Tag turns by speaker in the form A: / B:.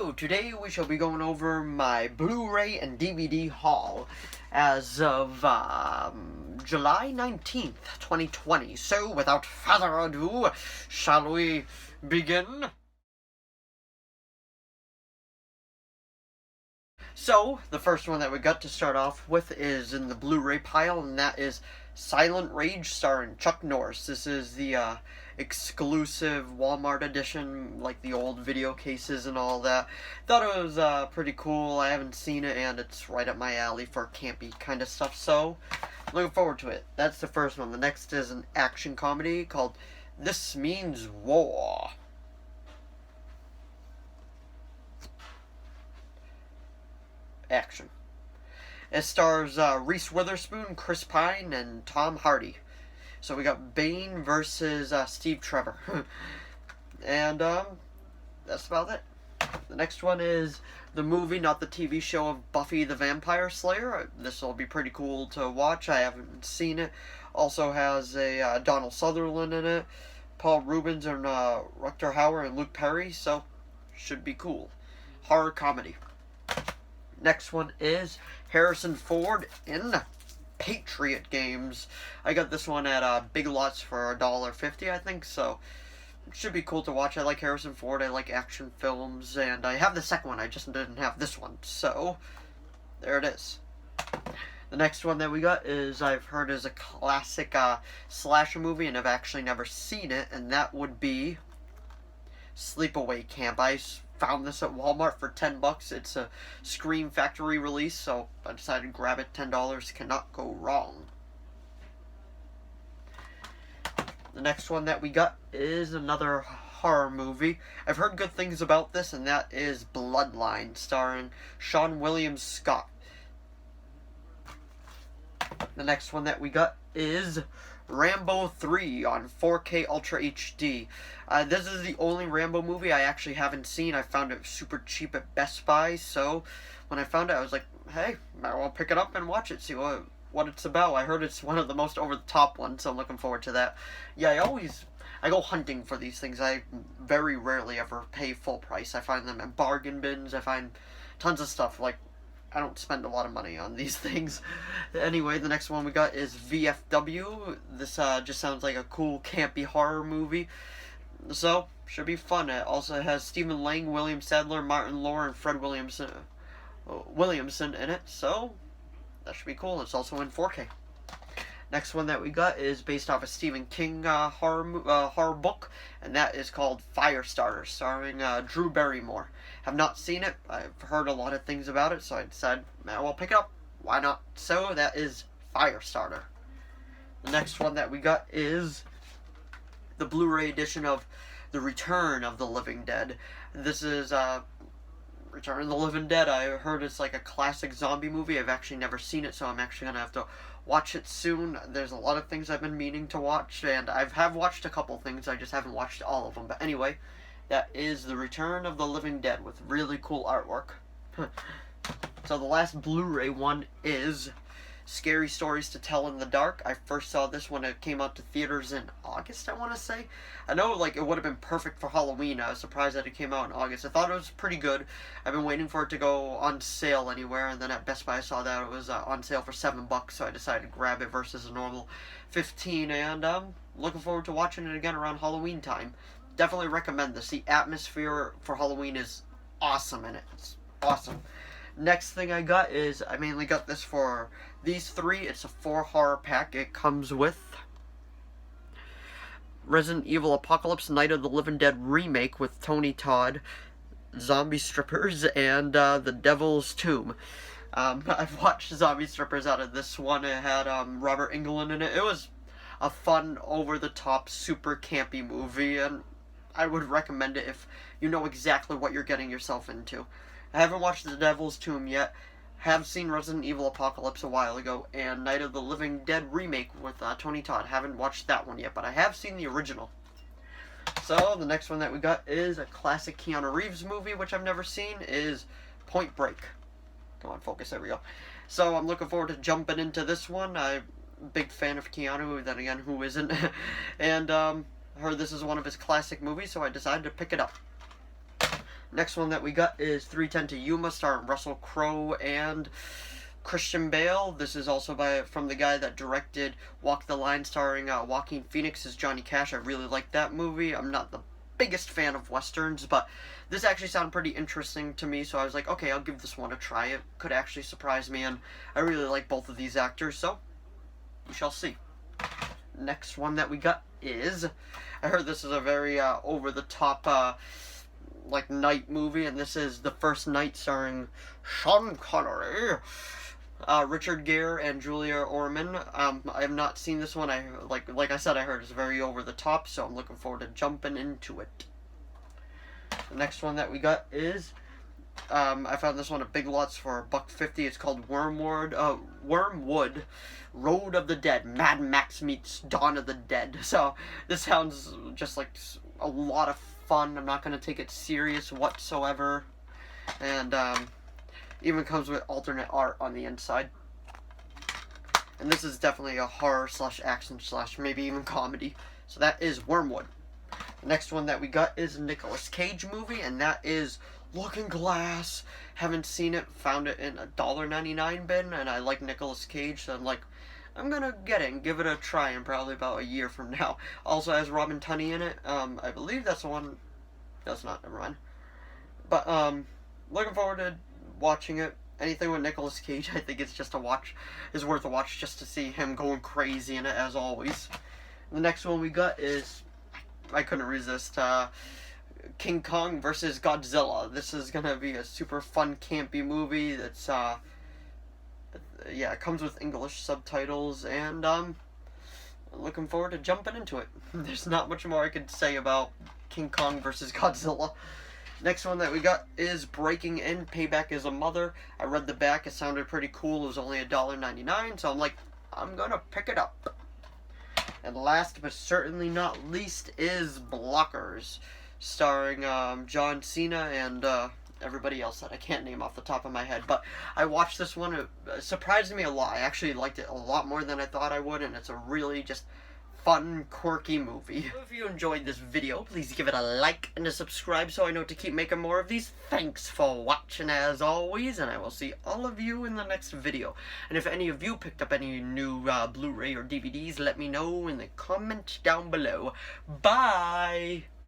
A: Hello, today we shall be going over my Blu-ray and DVD haul as of July 19th, 2020. So, without further ado, shall we begin? So, the first one that we got to start off with is in the Blu-ray pile, and that is Silent Rage starring Chuck Norris. This is the exclusive Walmart edition, like the old video cases and all that. Thought it was pretty cool. I haven't seen it, and it's right up my alley for campy kind of stuff, so looking forward to it. That's the first one. The next is an action comedy called This Means War. Action. It stars Reese Witherspoon, Chris Pine, and Tom Hardy. So we got Bane versus Steve Trevor. And that's about it. The next one is the movie, not the TV show, of Buffy the Vampire Slayer. This will be pretty cool to watch. I haven't seen it. Also has a Donald Sutherland in it, Paul Rubens, and Rutger Hauer, and Luke Perry. So should be cool. Horror comedy. Next one is Harrison Ford in Patriot games. I got this one at Big Lots for $1.50, I think, so it should be cool to watch. I like Harrison Ford, I like action films, and I have the second one, I just didn't have this one, so there it is. The next one that we got is, I've heard is a classic slasher movie, and I've actually never seen it, and that would be Sleepaway Camp. I found this at Walmart for $10. It's a Scream Factory release, so I decided to grab it. $10 cannot go wrong. The next one that we got is another horror movie. I've heard good things about this, and that is Bloodline, starring Sean William Scott. The next one that we got is Rambo 3 on 4K Ultra HD. This is the only Rambo movie I actually haven't seen. I found it super cheap at Best Buy, so when I found it, I was like, hey, I'll pick it up and watch it, see what it's about. I heard it's one of the most over-the-top ones, so I'm looking forward to that. Yeah, I go hunting for these things. I very rarely ever pay full price. I find them in bargain bins. I find tons of stuff, like, I don't spend a lot of money on these things. Anyway, the next one we got is VFW. This just sounds like a cool, campy horror movie. So, should be fun. It also has Stephen Lang, William Sadler, Martin Lore, and Fred Williamson in it. So, that should be cool. It's also in 4K. Next one that we got is based off a Stephen King horror book, and that is called Firestarter, starring Drew Barrymore. Have not seen it. I've heard a lot of things about it, so I decided, well, pick it up. Why not? So that is Firestarter. The next one that we got is the Blu-ray edition of The Return of the Living Dead. This is Return of the Living Dead. I heard it's like a classic zombie movie. I've actually never seen it, so I'm actually going to have to watch it soon. There's a lot of things I've been meaning to watch, and I have watched a couple things. I just haven't watched all of them. But anyway, that is The Return of the Living Dead with really cool artwork. So the last Blu-ray one is Scary Stories to Tell in the Dark. I first saw this when it came out to theaters in August, I want to say. I know, like, it would have been perfect for Halloween. I was surprised that it came out in August. I thought it was pretty good. I've been waiting for it to go on sale anywhere, and then at Best Buy I saw that it was on sale for $7, so I decided to grab it versus a normal $15, and looking forward to watching it again around Halloween time. Definitely recommend this. The atmosphere for Halloween is awesome in it. It's awesome. Next thing I got is, I mainly got this for these three. It's a 4 horror pack. It comes with Resident Evil Apocalypse Night of the Living Dead Remake with Tony Todd, Zombie Strippers, and The Devil's Tomb. I've watched Zombie Strippers out of this one. It had Robert Englund in it. It was a fun, over-the-top, super campy movie, and I would recommend it if you know exactly what you're getting yourself into. I haven't watched The Devil's Tomb yet. Have seen Resident Evil Apocalypse a while ago, and Night of the Living Dead Remake with Tony Todd. Haven't watched that one yet, but I have seen the original. So, the next one that we got is a classic Keanu Reeves movie, which I've never seen, is Point Break. Come on, focus, there we go. So, I'm looking forward to jumping into this one. I'm a big fan of Keanu, then again, who isn't? And, I heard this is one of his classic movies, so I decided to pick it up. Next one that we got is 3:10 to Yuma, starring Russell Crowe and Christian Bale. This is also from the guy that directed Walk the Line, starring Joaquin Phoenix as Johnny Cash. I really like that movie. I'm not the biggest fan of westerns, but this actually sounded pretty interesting to me, so I was like, okay, I'll give this one a try. It could actually surprise me, and I really like both of these actors, so we shall see. Next one that we got is, I heard this is a very over-the-top like night movie, and this is The First Night, starring Sean Connery, Richard Gere, and Julia Ormond. I have not seen this one. Like I said, I heard it's very over the top, so I'm looking forward to jumping into it. The next one that we got is, I found this one at Big Lots for $1.50. It's called Wormwood, Road of the Dead. Mad Max meets Dawn of the Dead. So this sounds just like a lot of fun. I'm not going to take it serious whatsoever. And even comes with alternate art on the inside. And this is definitely a horror / action / maybe even comedy. So that is Wormwood. The next one that we got is a Nicolas Cage movie, and that is Looking Glass. Haven't seen it, found it in a $1.99 bin, and I like Nicolas Cage, so I'm like, I'm gonna get it and give it a try in probably about a year from now. Also has Robin Tunney in it. I believe that's the one. That's not, never mind. But looking forward to watching it. Anything with Nicolas Cage, I think it's just is worth a watch just to see him going crazy in it, as always. The next one we got is, I couldn't resist, King Kong versus Godzilla. This is gonna be a super fun, campy movie that's, yeah, it comes with English subtitles, and, looking forward to jumping into it. There's not much more I could say about King Kong versus Godzilla. Next one that we got is Breaking In, Payback is a Mother. I read the back, it sounded pretty cool. It was only $1.99, so I'm like, I'm gonna pick it up. And last but certainly not least is Blockers, starring John Cena and everybody else that I can't name off the top of my head. But I watched this one. It surprised me a lot. I actually liked it a lot more than I thought I would, and it's a really just fun, quirky movie. If you enjoyed this video, please give it a like and a subscribe so I know to keep making more of these. Thanks for watching as always, and I will see all of you in the next video. And if any of you picked up any new Blu-ray or DVDs, let me know in the comments down below. Bye!